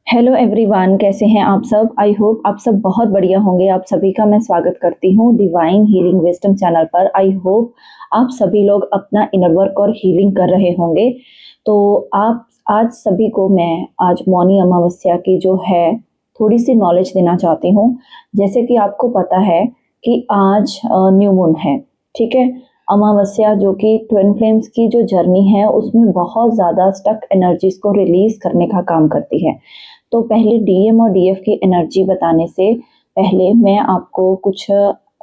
Hello everyone, कैसे हैं आप सब। आई होप आप सब बहुत बढ़िया होंगे। आप सभी का मैं स्वागत करती हूँ डिवाइन हीलिंग विजडम चैनल पर। आई होप आप सभी लोग अपना इनर वर्क और हीलिंग कर रहे होंगे। तो आप आज सभी को मैं आज मौनी अमावस्या की जो है थोड़ी सी नॉलेज देना चाहती हूँ। जैसे कि आपको पता है कि आज न्यू मून है, ठीक है। अमावस्या जो कि ट्विन फ्लेम्स की जो जर्नी है उसमें बहुत ज़्यादा स्टक एनर्जीज को रिलीज करने का काम करती है। तो पहले डीएम और डीएफ की एनर्जी बताने से पहले मैं आपको कुछ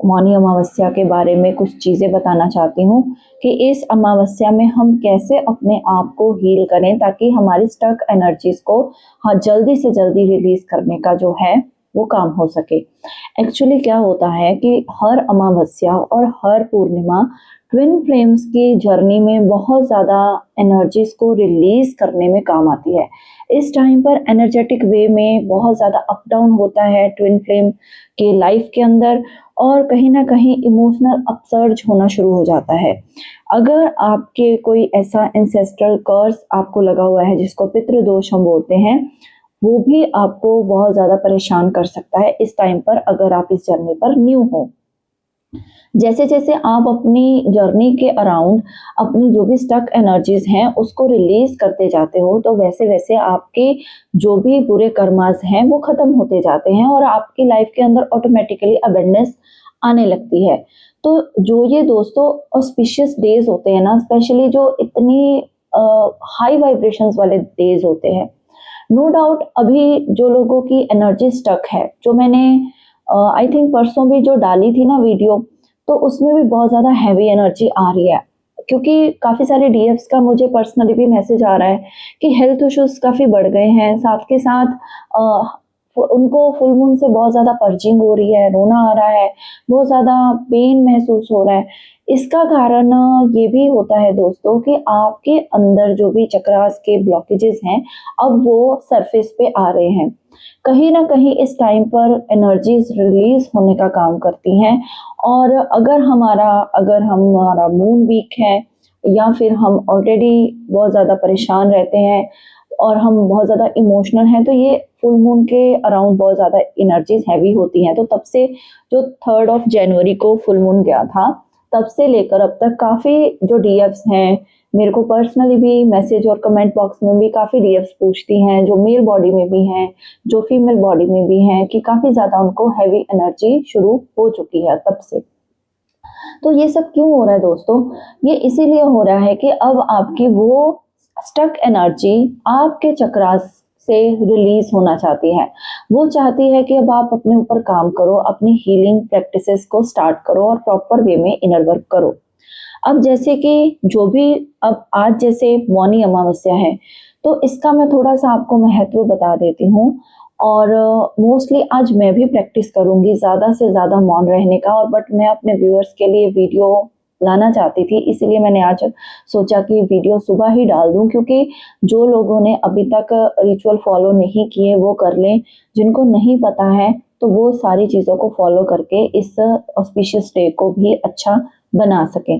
मौनी अमावस्या के बारे में कुछ चीज़ें बताना चाहती हूँ कि इस अमावस्या में हम कैसे अपने आप को हील करें ताकि हमारी स्टक एनर्जीज को जल्दी से जल्दी रिलीज करने का जो है वो काम हो सके। एक्चुअली क्या होता है कि हर अमावस्या और हर पूर्णिमा ट्विन फ्लेम्स की जर्नी में बहुत ज़्यादा एनर्जीज को रिलीज करने में काम आती है। इस टाइम पर एनर्जेटिक वे में बहुत ज़्यादा अप डाउन होता है ट्विन फ्लेम के लाइफ के अंदर, और कहीं ना कहीं इमोशनल अपसर्ज होना शुरू हो जाता है। अगर आपके कोई ऐसा एंसेस्ट्रल कर्स आपको लगा हुआ है जिसको पितृदोष हम बोलते हैं, वो भी आपको बहुत ज़्यादा परेशान कर सकता है इस टाइम पर अगर आप इस जर्नी पर न्यू हो। जैसे जैसे आप अपनी जर्नी के अराउंड अपनी जो भी स्टक एनर्जीज हैं उसको रिलीज करते जाते हो, तो वैसे वैसे आपके जो भी बुरे कर्मास हैं वो खत्म होते जाते हैं और आपकी लाइफ के अंदर ऑटोमेटिकली अवेयरनेस आने लगती है। तो जो ये दोस्तों ऑस्पिशियस डेज होते हैं ना, स्पेशली जो इतनी हाई वाइब्रेशंस वाले डेज होते हैं, नो डाउट अभी जो लोगों की एनर्जी स्टक है, जो मैंने आई थिंक परसों भी जो डाली थी ना वीडियो, तो उसमें भी बहुत ज़्यादा हैवी एनर्जी आ रही है। क्योंकि काफ़ी सारे डीएफ्स का मुझे पर्सनली भी मैसेज आ रहा है कि हेल्थ इश्यूज काफ़ी बढ़ गए हैं, साथ के साथ उनको फुल मून से बहुत ज़्यादा पर्जिंग हो रही है, रोना आ रहा है, बहुत ज़्यादा पेन महसूस हो रहा है। इसका कारण ये भी होता है दोस्तों कि आपके अंदर जो भी चक्रास के ब्लॉकेजेस हैं अब वो सरफेस पे आ रहे हैं। कहीं ना कहीं इस टाइम पर एनर्जीज रिलीज होने का काम करती हैं। और अगर हमारा मूड वीक है या फिर हम ऑलरेडी बहुत ज़्यादा परेशान रहते हैं और हम बहुत ज़्यादा इमोशनल हैं, तो ये फुल मून के अराउंड बहुत ज़्यादा एनर्जीज हैवी होती हैं। तो तब से जो 3 जनवरी को फुल मून गया था, तब से लेकर अब तक काफ़ी जो डीएफ्स हैं, मेरे को पर्सनली भी मैसेज और कमेंट बॉक्स में भी काफ़ी डीएफ्स पूछती हैं, जो मेल बॉडी में भी हैं, जो फीमेल बॉडी में भी हैं, कि काफ़ी ज़्यादा उनको हैवी एनर्जी शुरू हो चुकी है तब से। तो ये सब क्यों हो रहा है दोस्तों? ये इसीलिए हो रहा है कि अब आपकी वो स्टक एनर्जी आपके चक्रास से रिलीज होना चाहती है। वो चाहती है कि अब आप अपने ऊपर काम करो, अपनी हीलिंग प्रैक्टिसेस को स्टार्ट करो और प्रॉपर वे में इनर वर्क करो। अब जैसे कि जो भी अब आज जैसे मौनी अमावस्या है, तो इसका मैं थोड़ा सा आपको महत्व बता देती हूँ। और मोस्टली आज मैं भी प्रैक्टिस करूँगी ज़्यादा से ज़्यादा मौन रहने का, और बट मैं अपने व्यूअर्स के लिए वीडियो लाना चाहती थी, इसीलिए मैंने आज सोचा कि वीडियो सुबह ही डाल दूं, क्योंकि जो लोगों ने अभी तक रिचुअल फॉलो नहीं किए वो कर लें, जिनको नहीं पता है तो वो सारी चीज़ों को फॉलो करके इस ऑस्पिशियस डे को भी अच्छा बना सकें।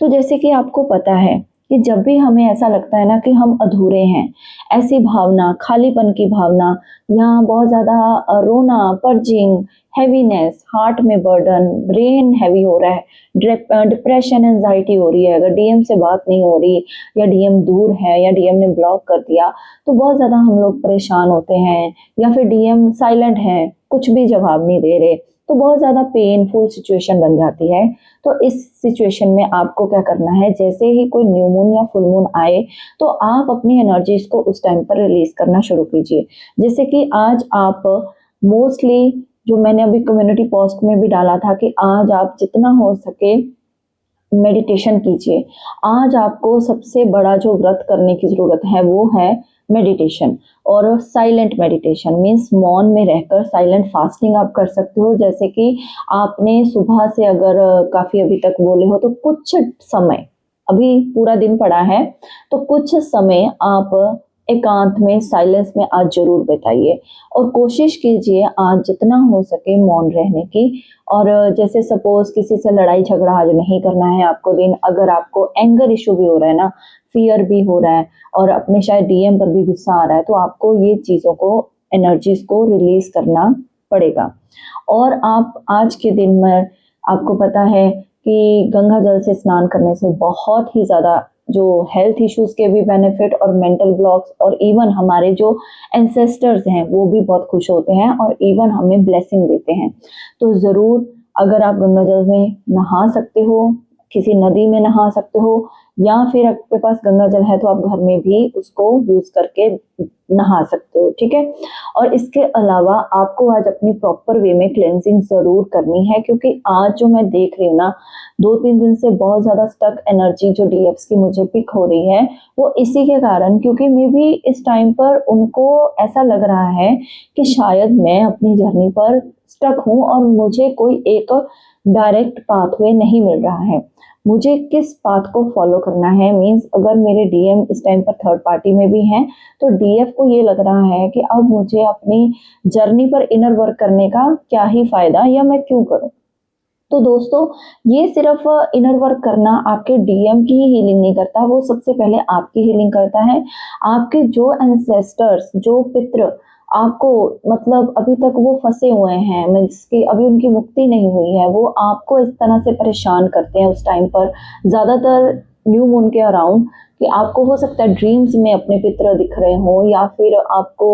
तो जैसे कि आपको पता है कि जब भी हमें ऐसा लगता है ना कि हम अधूरे हैं, ऐसी भावना, खालीपन की भावना, या बहुत ज़्यादा रोना, पर्जिंग, हैवीनेस, हार्ट में बर्डन, ब्रेन हैवी हो रहा है, डिप्रेशन, एंजाइटी हो रही है, अगर डीएम से बात नहीं हो रही या डीएम दूर है या डीएम ने ब्लॉक कर दिया, तो बहुत ज़्यादा हम लोग परेशान होते हैं। या फिर डीएम साइलेंट है, कुछ भी जवाब नहीं दे रहे, तो बहुत ज़्यादा पेनफुल सिचुएशन बन जाती है। तो इस सिचुएशन में आपको क्या करना है, जैसे ही कोई न्यू मून या फुल मून आए तो आप अपनी एनर्जीज को उस टाइम पर रिलीज करना शुरू कीजिए। जैसे कि आज आप मोस्टली, जो मैंने अभी कम्युनिटी पोस्ट में भी डाला था, कि आज आप जितना हो सके मेडिटेशन कीजिए। आज आपको सबसे बड़ा जो व्रत करने की ज़रूरत है वो है मेडिटेशन। और साइलेंट मेडिटेशन मीन्स मौन में रहकर साइलेंट फास्टिंग आप कर सकते हो। जैसे कि आपने सुबह से अगर काफ़ी अभी तक बोले हो, तो कुछ समय, अभी पूरा दिन पड़ा है, तो कुछ समय आप एकांत में, साइलेंस में आज जरूर बिताइए। और कोशिश कीजिए आज जितना हो सके मौन रहने की। और जैसे सपोज किसी से लड़ाई झगड़ा आज नहीं करना है आपको दिन, अगर आपको एंगर इशू भी हो रहा है ना, फियर भी हो रहा है, और अपने शायद डीएम पर भी गुस्सा आ रहा है, तो आपको ये चीज़ों को एनर्जीज को रिलीज करना पड़ेगा। और आप आज के दिन में आपको पता है कि गंगा जल से स्नान करने से बहुत ही ज़्यादा जो हेल्थ इश्यूज के भी बेनिफिट और मेंटल ब्लॉक्स और इवन हमारे जो एंसेस्टर्स हैं वो भी बहुत खुश होते हैं और इवन हमें ब्लेसिंग देते हैं। तो ज़रूर अगर आप गंगा जल में नहा सकते हो, किसी नदी में नहा सकते हो, या फिर आपके पास गंगा जल है तो आप घर में भी उसको यूज करके नहा सकते हो, ठीक है। और इसके अलावा आपको आज अपनी प्रॉपर वे में क्लेंजिंग जरूर करनी है, क्योंकि आज जो मैं देख रही हूँ ना 2-3 दिन से बहुत ज्यादा स्टक एनर्जी जो डीएफ्स की मुझे पिक हो रही है वो इसी के कारण, क्योंकि मे भी इस टाइम पर उनको ऐसा लग रहा है कि शायद मैं अपनी जर्नी पर स्टक हूँ और मुझे कोई एक डायरेक्ट पाथवे नहीं मिल रहा है, मुझे किस पाथ को फॉलो करना है। मींस अगर मेरे डीएम इस टाइम पर थर्ड पार्टी में भी हैं तो डीएफ को ये लग रहा है कि अब मुझे अपनी जर्नी पर इनर वर्क करने का क्या ही फायदा, या मैं क्यों करूं। तो दोस्तों ये सिर्फ इनर वर्क करना आपके डीएम की ही हीलिंग नहीं करता, वो सबसे पहले आपकी हीलिंग करता है। आपके जो एंसेस्टर्स, जो पितृ आपको मतलब अभी तक वो फंसे हुए हैं, मीन्स कि अभी उनकी मुक्ति नहीं हुई है, वो आपको इस तरह से परेशान करते हैं उस टाइम पर, ज़्यादातर न्यू मून के अराउंड, कि आपको हो सकता है ड्रीम्स में अपने पितर दिख रहे हो, या फिर आपको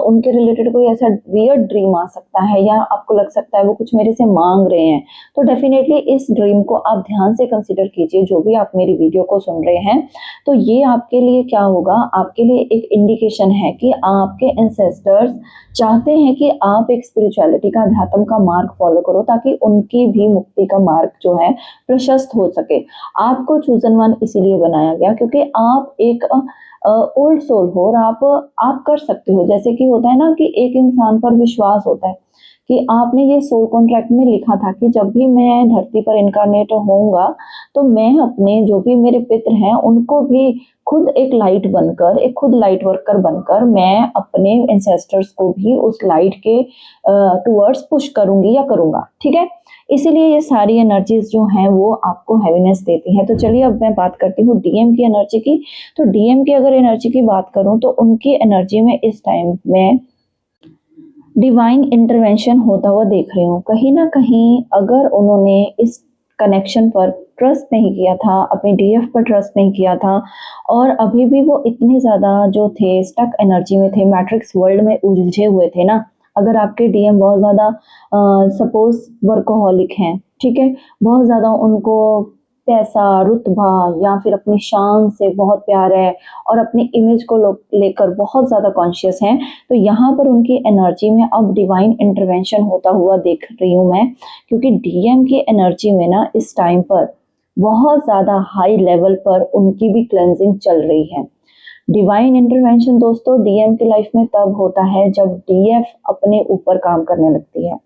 उनके रिलेटेड कोई ऐसा वियर्ड ड्रीम आ सकता है, या आपको लग सकता है वो कुछ मेरे से मांग रहे हैं। तो डेफिनेटली इस ड्रीम को आप ध्यान से कंसिडर कीजिए, जो भी आप मेरी वीडियो को सुन रहे हैं। तो ये आपके लिए क्या होगा, आपके लिए एक इंडिकेशन है कि आपके एंसेस्टर्स चाहते हैं कि आप एक स्पिरिचुअलिटी का, अध्यात्म का मार्ग फॉलो करो, ताकि उनकी भी मुक्ति का मार्ग जो है प्रशस्त हो सके। आपको चूजन वन इसीलिए बनाया गया क्योंकि आप एक ओल्ड सोल हो और आप कर सकते हो। जैसे कि होता है ना कि एक इंसान पर विश्वास होता है कि आपने ये सोल कॉन्ट्रैक्ट में लिखा था कि जब भी मैं धरती पर इनकारनेट होऊंगा तो मैं अपने जो भी मेरे पितृ हैं उनको भी खुद एक लाइट बनकर, एक खुद लाइट वर्कर बनकर मैं अपने एंसेस्टर्स को भी उस लाइट के टुवर्ड्स पुश करूंगी या करूंगा, ठीक है। इसीलिए ये सारी एनर्जीज जो हैं वो आपको हैवीनेस देती हैं। तो चलिए अब मैं बात करती हूँ डीएम की एनर्जी की। तो डीएम की अगर एनर्जी की बात करूँ तो उनकी एनर्जी में इस टाइम में डिवाइन इंटरवेंशन होता हुआ देख रही हूँ। कहीं ना कहीं अगर उन्होंने इस कनेक्शन पर ट्रस्ट नहीं किया था, अपने डीएफ पर ट्रस्ट नहीं किया था, और अभी भी वो इतने ज़्यादा जो थे स्टक एनर्जी में थे, मैट्रिक्स वर्ल्ड में उलझे हुए थे ना। अगर आपके डीएम बहुत ज़्यादा सपोज वर्कोहॉलिक हैं, ठीक है, बहुत ज़्यादा उनको पैसा, रुतबा या फिर अपनी शान से बहुत प्यार है और अपनी इमेज को लेकर बहुत ज़्यादा कॉन्शियस हैं, तो यहाँ पर उनकी एनर्जी में अब डिवाइन इंटरवेंशन होता हुआ देख रही हूँ मैं। क्योंकि डीएम की एनर्जी में ना इस टाइम पर बहुत ज़्यादा हाई लेवल पर उनकी भी क्लेंजिंग चल रही है। डिवाइन इंटरवेंशन दोस्तों डीएम की लाइफ में तब होता है जब डीएफ अपने ऊपर काम करने लगती है।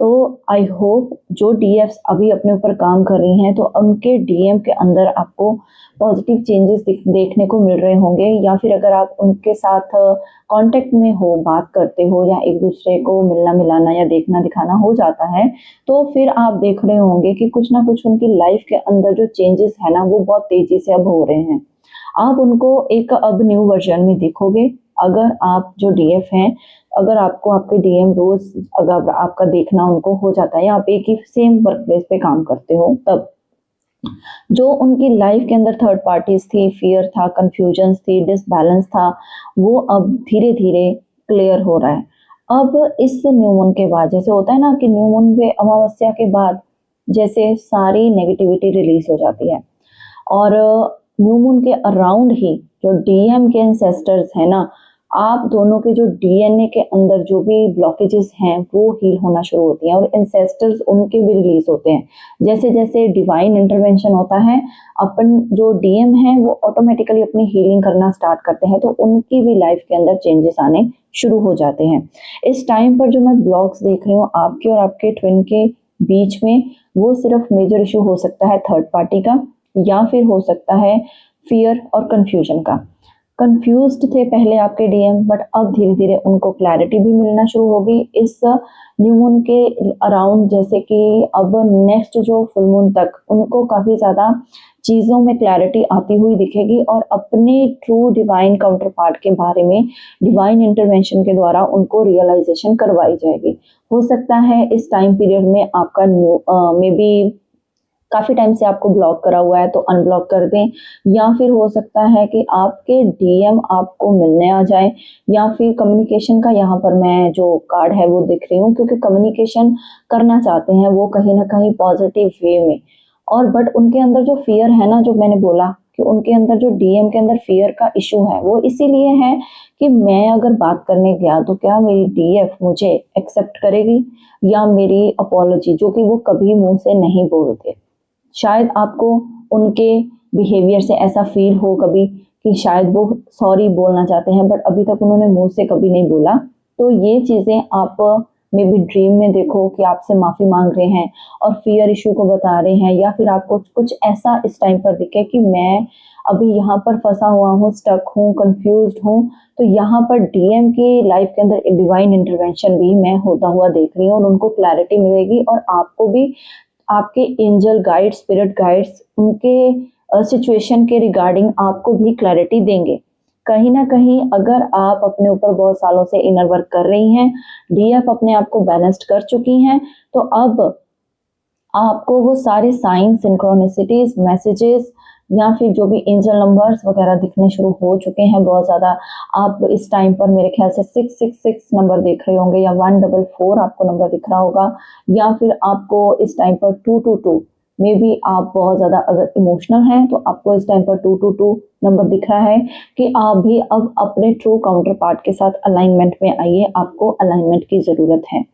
तो आई होप जो डीएफ्स अभी अपने ऊपर काम कर रही हैं तो उनके डीएम के अंदर आपको पॉजिटिव चेंजेस देखने को मिल रहे होंगे, या फिर अगर आप उनके साथ कांटेक्ट में हो, बात करते हो, या एक दूसरे को मिलना मिलाना या देखना दिखाना हो जाता है, तो फिर आप देख रहे होंगे कि कुछ ना कुछ उनकी लाइफ के अंदर जो चेंजेस है ना वो बहुत तेजी से अब हो रहे हैं। आप उनको एक अब न्यू वर्जन में देखोगे। अगर आप जो डीएफ हैं, अगर आपको आपके डीएम रोज अगर आपका देखना उनको हो जाता है, या आप एक ही सेम वर्क प्लेस पे काम करते हो, तब जो उनकी लाइफ के अंदर थर्ड पार्टीज थी, फियर था, कंफ्यूजन थी, डिसबैलेंस था, वो अब धीरे धीरे क्लियर हो रहा है। अब इस न्यू मून के बाद जैसे होता है ना कि न्यू मून पे अमावस्या के बाद जैसे सारी नेगेटिविटी रिलीज हो जाती है, और न्यू मून के अराउंड ही जो डीएम के एंसेस्टर्स है ना, आप दोनों के जो डीएनए के अंदर जो भी ब्लॉकेजेस हैं वो हील होना शुरू होती हैं, और एंसेस्टर्स उनके भी रिलीज होते हैं। जैसे जैसे डिवाइन इंटरवेंशन होता है, अपन जो डीएम हैं वो ऑटोमेटिकली अपनी हीलिंग करना स्टार्ट करते हैं, तो उनकी भी लाइफ के अंदर चेंजेस आने शुरू हो जाते हैं। इस टाइम पर जो मैं ब्लॉक्स देख रही हूँ आपके और आपके ट्विन के बीच में, वो सिर्फ मेजर इशू हो सकता है थर्ड पार्टी का, या फिर हो सकता है फियर और कंफ्यूजन का। कंफ्यूज्ड थे पहले आपके डीएम, बट अब धीरे धीरे उनको क्लैरिटी भी मिलना शुरू होगी इस न्यू मून के अराउंड। जैसे कि अब नेक्स्ट जो फुल मून तक उनको काफ़ी ज़्यादा चीज़ों में क्लैरिटी आती हुई दिखेगी और अपने ट्रू डिवाइन काउंटर पार्ट के बारे में डिवाइन इंटरवेंशन के द्वारा उनको रियलाइजेशन करवाई जाएगी। हो सकता है इस टाइम पीरियड में आपका न्यू मे बी काफ़ी टाइम से आपको ब्लॉक करा हुआ है तो अनब्लॉक कर दें, या फिर हो सकता है कि आपके डीएम आपको मिलने आ जाए, या फिर कम्युनिकेशन का यहाँ पर मैं जो कार्ड है वो दिख रही हूँ, क्योंकि कम्युनिकेशन करना चाहते हैं वो कहीं ना कहीं पॉजिटिव वे में। और बट उनके अंदर जो फियर है ना, जो मैंने बोला कि उनके अंदर जो डीएम के अंदर फियर का इशू है वो इसीलिए है कि मैं अगर बात करने गया तो क्या मेरी डीएफ मुझे एक्सेप्ट करेगी, या मेरी अपॉलॉजी जो कि वो कभी मुंह से नहीं बोलते। शायद आपको उनके बिहेवियर से ऐसा फील हो कभी कि शायद वो सॉरी बोलना चाहते हैं बट अभी तक उन्होंने मुंह से कभी नहीं बोला। तो ये चीज़ें आप मे बी ड्रीम में देखो कि आपसे माफ़ी मांग रहे हैं और फियर इशू को बता रहे हैं, या फिर आपको कुछ ऐसा इस टाइम पर दिखे कि मैं अभी यहाँ पर फंसा हुआ हूँ, स्टक हूँ, कंफ्यूज्ड हूँ। तो यहाँ पर डीएम की लाइफ के अंदर डिवाइन इंटरवेंशन भी मैं होता हुआ देख रही हूँ और उनको क्लैरिटी मिलेगी और आपको भी आपके एंजल गाइड्स, स्पिरिट गाइड्स उनके सिचुएशन के रिगार्डिंग आपको भी क्लैरिटी देंगे। कहीं ना कहीं अगर आप अपने ऊपर बहुत सालों से इनर वर्क कर रही हैं, डीएफ अपने आप को बैलेंस्ड कर चुकी हैं, तो अब आपको वो सारे साइन, सिंक्रोनिसिटीज, मैसेजेस या फिर जो भी एंजल नंबर्स वगैरह दिखने शुरू हो चुके हैं बहुत ज़्यादा। आप इस टाइम पर मेरे ख्याल से 666 नंबर देख रहे होंगे, या 144 आपको नंबर दिख रहा होगा, या फिर आपको इस टाइम पर 222 में भी आप बहुत ज़्यादा अगर इमोशनल हैं तो आपको इस टाइम पर 222 नंबर दिख रहा है कि आप भी अब अपने ट्रू काउंटर पार्ट के साथ अलाइनमेंट में आइए, आपको अलाइनमेंट की ज़रूरत है।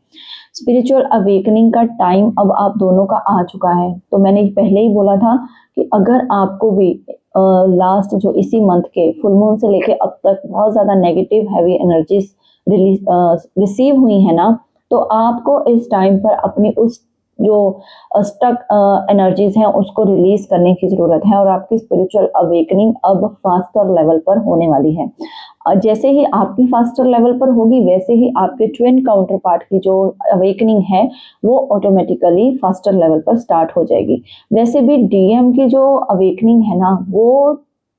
स्पिरिचुअल अवेकनिंग का टाइम अब आप दोनों का आ चुका है। तो मैंने पहले ही बोला था कि अगर आपको भी लास्ट जो इसी मंथ के फुल मून से लेके अब तक बहुत ज़्यादा नेगेटिव हैवी एनर्जीज रिसीव हुई है ना, तो आपको इस टाइम पर अपनी उस जो स्टक एनर्जीज हैं उसको रिलीज करने की ज़रूरत है और आपकी स्पिरिचुअल अवेकनिंग अब फास्टर लेवल पर होने वाली है। जैसे ही आपकी फास्टर लेवल पर होगी वैसे ही आपके ट्विन काउंटर पार्ट की जो अवेकनिंग है वो ऑटोमेटिकली फास्टर लेवल पर स्टार्ट हो जाएगी। वैसे भी डीएम की जो अवेकनिंग है ना वो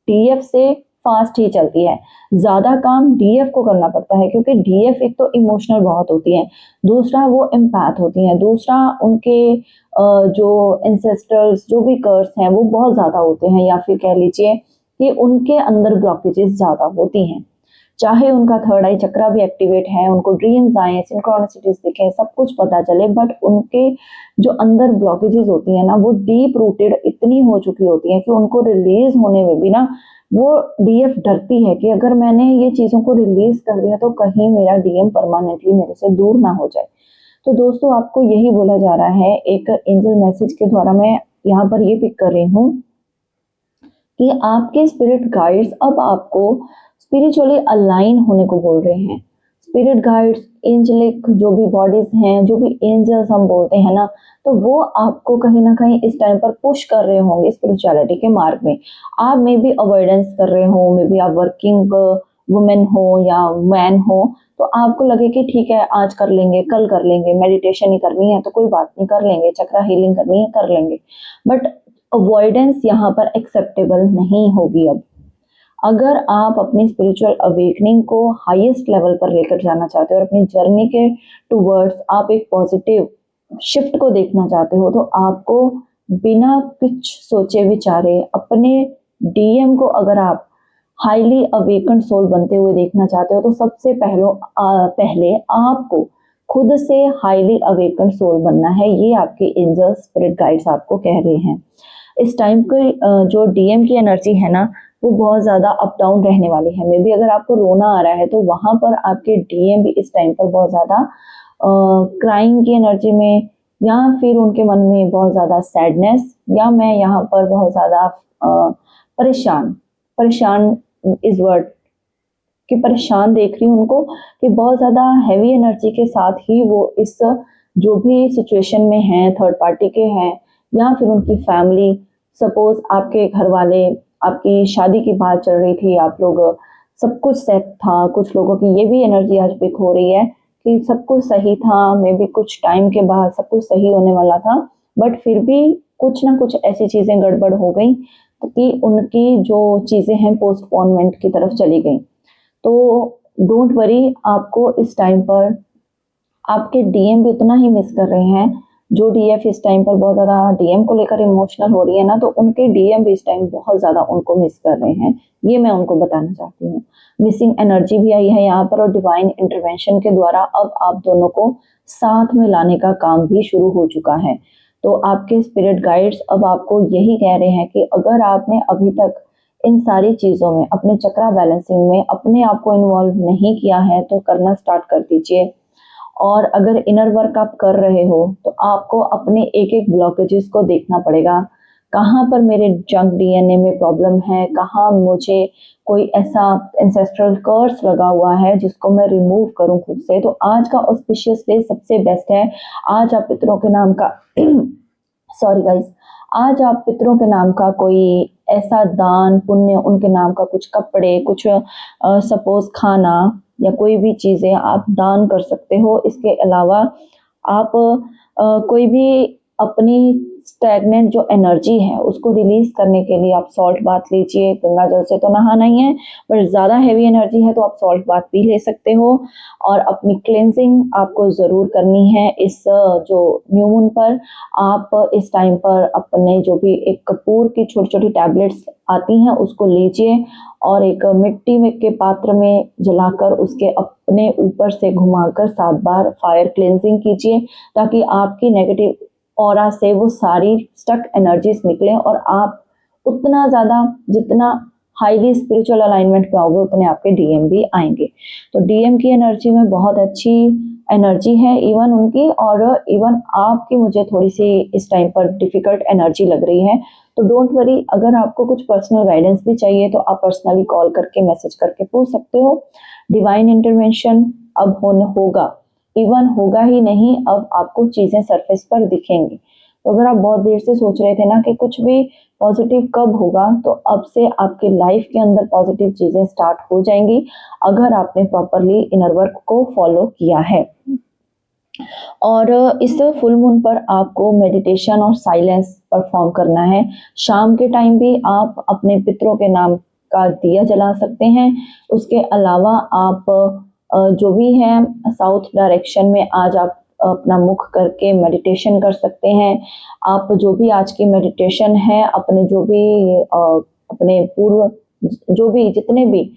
डीएफ से फास्ट ही चलती है, ज़्यादा काम डीएफ को करना पड़ता है क्योंकि डीएफ एक तो इमोशनल बहुत होती है, दूसरा वो एम्पैथ होती हैं, दूसरा उनके जो एंसेस्टर्स जो भी कर्स हैं वो बहुत ज़्यादा होते हैं, या फिर कह लीजिए कि उनके अंदर ब्लॉकेजेस ज़्यादा होती हैं। चाहे उनका थर्ड आई चक्रा भी एक्टिवेट है, उनको ड्रीम्स आए, सिंक्रोनिसिटीज दिखे, सब कुछ पता चले, बट उनके जो अंदर ब्लॉकेजेस होती हैं ना वो डीप रूटेड इतनी हो चुकी होती हैं कि उनको रिलीज होने में भी ना वो डीएफ डरती है कि अगर मैंने ये चीज़ों को रिलीज कर दिया तो कहीं मेरा डीएम परमानेंटली मेरे से दूर ना हो जाए। तो दोस्तों आपको यही बोला जा रहा है, एक एंजल मैसेज के द्वारा मैं यहाँ पर ये पिक कर रही हूँ कि आपके स्पिरिट गाइड्स अब आपको स्पिरिचुअली अलाइन होने को बोल रहे हैं। स्पिरिट गाइड्स, एंजलिक जो भी बॉडीज हैं, जो भी एंजल्स हम बोलते हैं ना, तो वो आपको कहीं ना कहीं इस टाइम पर पुश कर रहे होंगे स्पिरिचुअलिटी के मार्ग में। आप मे बी अवॉइडेंस कर रहे हो, मे बी आप वर्किंग वुमेन हो या मैन हो, तो आपको लगे कि ठीक है आज कर लेंगे, कल कर लेंगे, मेडिटेशन ही करनी है तो कोई बात नहीं कर लेंगे, चक्रा हीलिंग करनी है कर लेंगे, बट अवॉइडेंस यहाँ पर एक्सेप्टेबल नहीं होगी। अब अगर आप अपनी स्पिरिचुअल अवेकनिंग को हाईएस्ट लेवल पर लेकर जाना चाहते हो और अपनी जर्नी के टूवर्ड्स आप एक पॉजिटिव शिफ्ट को देखना चाहते हो, तो आपको बिना कुछ सोचे विचारे अपने डीएम को अगर आप हाईली अवेकन सोल बनते हुए देखना चाहते हो तो सबसे पहले आपको खुद से हाईली अवेकन सोल बनना है। ये आपके एंजल्स, स्पिरिट गाइड्स आपको कह रहे हैं। इस टाइम की जो डीएम की एनर्जी है ना वो बहुत ज़्यादा अप डाउन रहने वाली है। मे बी अगर आपको रोना आ रहा है तो वहाँ पर आपके डीएम भी इस टाइम पर बहुत ज़्यादा क्राइम की एनर्जी में, या फिर उनके मन में बहुत ज़्यादा सैडनेस, या मैं यहाँ पर बहुत ज़्यादा परेशान इस वर्ड कि परेशान देख रही हूँ उनको, कि बहुत ज़्यादा हैवी एनर्जी के साथ ही वो इस जो भी सिचुएशन में हैं, थर्ड पार्टी के हैं या फिर उनकी फैमिली, सपोज आपके घर वाले, आपकी शादी की बात चल रही थी, आप लोग सब कुछ सेट था। कुछ लोगों की ये भी एनर्जी आज पिक हो रही है कि सब कुछ सही था, मे बी कुछ टाइम के बाद सब कुछ सही होने वाला था, बट फिर भी कुछ ना कुछ ऐसी चीज़ें गड़बड़ हो गई कि उनकी जो चीज़ें हैं पोस्टपोनमेंट की तरफ चली गई। तो डोंट वरी, आपको इस टाइम पर आपके डीएम भी उतना ही मिस कर रहे हैं। जो डीएफ इस टाइम पर बहुत ज़्यादा डीएम को लेकर इमोशनल हो रही है ना, तो उनके डीएम भी इस टाइम बहुत ज़्यादा उनको मिस कर रहे हैं। ये मैं उनको बताना चाहती हूँ। मिसिंग एनर्जी भी आई है यहाँ पर, और डिवाइन इंटरवेंशन के द्वारा अब आप दोनों को साथ में लाने का काम भी शुरू हो चुका है। तो आपके स्पिरिट गाइड्स अब आपको यही कह रहे हैं कि अगर आपने अभी तक इन सारी चीज़ों में, अपने चक्रा बैलेंसिंग में अपने आप को इन्वॉल्व नहीं किया है, तो करना स्टार्ट कर दीजिए। और अगर इनर वर्क आप कर रहे हो तो आपको अपने एक-एक ब्लॉकेजेस को देखना पड़ेगा। कहाँ पर मेरे जंक डीएनए में प्रॉब्लम है, कहाँ मुझे कोई ऐसा एंसेस्ट्रल कर्स लगा हुआ है जिसको मैं रिमूव करूँ खुद से। तो आज का ऑस्पिशियस डे सबसे बेस्ट है। आज आप पितरों के नाम का सॉरी गाइस, आज आप पितरों के नाम का कोई ऐसा दान पुण्य, उनके नाम का कुछ कपड़े, कुछ सपोज खाना या कोई भी चीज़ें आप दान कर सकते हो। इसके अलावा आप कोई भी अपनी स्टैग्नेंट जो एनर्जी है उसको रिलीज करने के लिए आप सॉल्ट बाथ लीजिए। गंगा जल से तो नहाना ही है, बट ज़्यादा हैवी एनर्जी है तो आप सॉल्ट बाथ भी ले सकते हो। और अपनी क्लेंजिंग आपको ज़रूर करनी है इस जो न्यू मून पर। आप इस टाइम पर अपने जो भी एक कपूर की छोटी छोटी टैबलेट्स आती हैं उसको लीजिए, और एक मिट्टी में के पात्र में जलाकर उसके अपने ऊपर से घुमाकर 7 बार फायर क्लेंजिंग कीजिए, ताकि आपकी नेगेटिव ऑरा से वो सारी स्टक एनर्जीज निकलें और आप उतना ज़्यादा जितना हाईली स्पिरिचुअल अलाइनमेंट में आओगे उतने आपके डीएम भी आएंगे। तो डीएम की एनर्जी में बहुत अच्छी एनर्जी है इवन उनकी, और इवन आपकी मुझे थोड़ी सी इस टाइम पर डिफिकल्ट एनर्जी लग रही है। तो डोंट वरी, अगर आपको कुछ पर्सनल गाइडेंस भी चाहिए तो आप पर्सनली कॉल करके मैसेज करके पूछ सकते हो। डिवाइन इंटरवेंशन अब होगा, इवन होगा ही नहीं, अब आपको चीज़ें सरफेस पर दिखेंगी। तो अगर आप बहुत देर से सोच रहे थे ना कि कुछ भी पॉजिटिव कब होगा, तो अब से आपके लाइफ के अंदर पॉजिटिव चीज़ें स्टार्ट हो जाएंगी अगर आपने प्रॉपरली इनर वर्क को फॉलो किया है। और इस फुल मून पर आपको मेडिटेशन और साइलेंस परफॉर्म करना है। शाम के टाइम भी आप अपने पितरों के नाम का दिया जला सकते हैं। उसके अलावा आप जो भी है साउथ डायरेक्शन में आज आप अपना मुख करके मेडिटेशन कर सकते हैं। आप जो भी आज की मेडिटेशन है, अपने जो भी अपने पूर्व जो भी जितने भी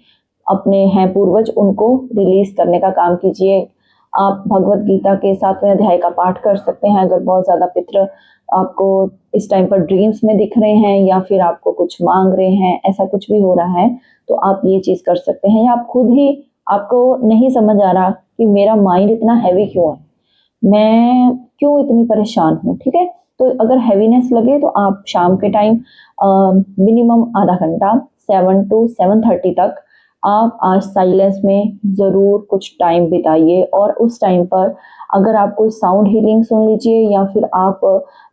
अपने हैं पूर्वज, उनको रिलीज करने का काम कीजिए। आप भगवत गीता के 7वें अध्याय का पाठ कर सकते हैं। अगर बहुत ज़्यादा पितर आपको इस टाइम पर ड्रीम्स में दिख रहे हैं या फिर आपको कुछ मांग रहे हैं, ऐसा कुछ भी हो रहा है, तो आप ये चीज़ कर सकते हैं। या आप खुद ही, आपको नहीं समझ आ रहा कि मेरा माइंड इतना हैवी क्यों है, मैं क्यों इतनी परेशान हूँ, ठीक है। तो अगर हैवीनेस लगे तो आप शाम के टाइम मिनिमम आधा घंटा 7 to 7:30 तक आप आज साइलेंस में ज़रूर कुछ टाइम बिताइए। और उस टाइम पर अगर आप कोई साउंड हीलिंग सुन लीजिए, या फिर आप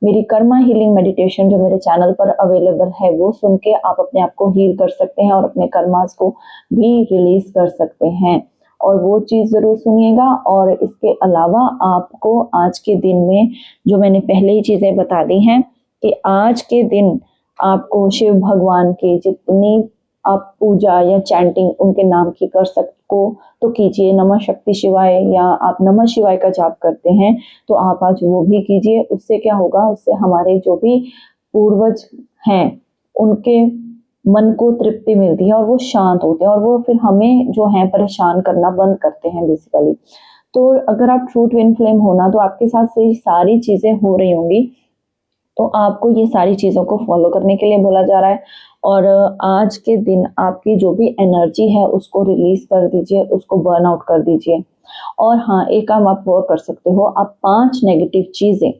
मेरी कर्मा हीलिंग मेडिटेशन जो मेरे चैनल पर अवेलेबल है वो सुन के आप अपने आप को हील कर सकते हैं और अपने कर्मास को भी रिलीज कर सकते हैं। और वो चीज़ ज़रूर सुनिएगा। और इसके अलावा आपको आज के दिन में जो मैंने पहले ही चीज़ें बता दी हैं कि आज के दिन आपको शिव भगवान की जितनी आप पूजा या चैंटिंग उनके नाम की कर सको तो कीजिए। नमः शक्ति शिवाय या आप नमः शिवाय का जाप करते हैं तो आप आज वो भी कीजिए। उससे क्या होगा, उससे हमारे जो भी पूर्वज हैं उनके मन को तृप्ति मिलती है और वो शांत होते हैं, और वो फिर हमें जो है परेशान करना बंद करते हैं बेसिकली। तो अगर आप ट्रू ट्विन फ्लेम होना, तो आपके साथ से सारी चीज़ें हो रही होंगी, तो आपको ये सारी चीज़ों को फॉलो करने के लिए बोला जा रहा है। और आज के दिन आपकी जो भी एनर्जी है उसको रिलीज कर दीजिए, उसको बर्न आउट कर दीजिए। और हाँ, एक काम आप और कर सकते हो, आप 5 नेगेटिव चीज़ें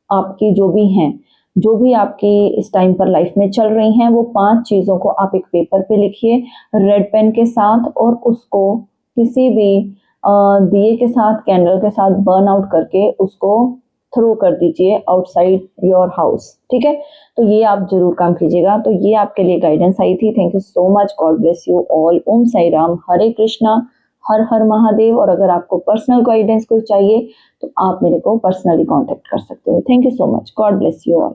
आपकी जो भी हैं, जो भी आपकी इस टाइम पर लाइफ में चल रही हैं, वो 5 चीज़ों को आप एक पेपर पे लिखिए रेड पेन के साथ, और उसको किसी भी दिए के साथ, कैंडल के साथ बर्न आउट करके उसको थ्रो कर दीजिए आउटसाइड योर हाउस, ठीक है। तो ये आप जरूर काम कीजिएगा। तो ये आपके लिए गाइडेंस आई थी। Thank you so much, God bless you all. Om Sai Ram, Hare Krishna, Har Har Mahadev. और अगर आपको पर्सनल गाइडेंस कोई चाहिए तो आप मेरे को पर्सनली कांटेक्ट कर सकते हो। Thank you so much, God bless you all.